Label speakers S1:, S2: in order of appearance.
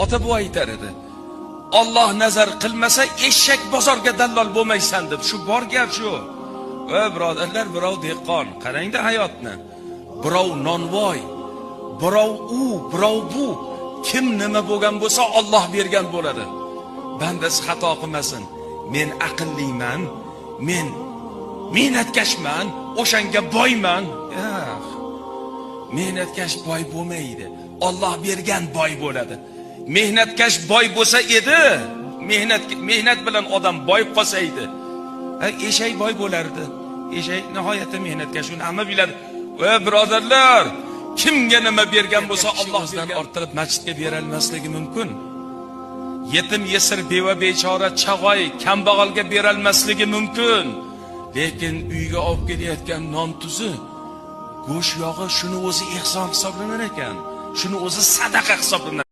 S1: Ota bu aytar edi. Alloh nazar qilmasa eshak bozorga dallol bo'lmaysan deb. Shu bor gap shu. Va birodarlar, birov dehqon, qarangda hayotni. Birov nonvoy, birov u, birov bu. Kim nima bo'lgan bo'lsa Alloh bergan bo'ladi. Bandasi xato qilmasin. Men aqlliman, men mehnatkaşman, o'shanga boyman. Mehnatkash boy bo'lmaydi. Alloh bergan boy bo'ladi. Mehnatkash boy bo'lsa edi, mehnat bilan odam boyib qolsa edi. Eshak boy bo'lardi. Eshak nihoyatda mehnatkash, uni hamma biladi. Va birodarlar, kimga nima bergan bo'lsa Allohdan orttirib masjidga bera olmasligi mumkin. Yetim yesir, beva bechora, chag'oy, kambag'alga bera olmasligi mumkin. Lekin uyga olib kelayotgan non tuzi, go'sht yog'i shuni o'zi ehson hisoblanar ekan. Shuni o'zi sadaqa hisoblanar.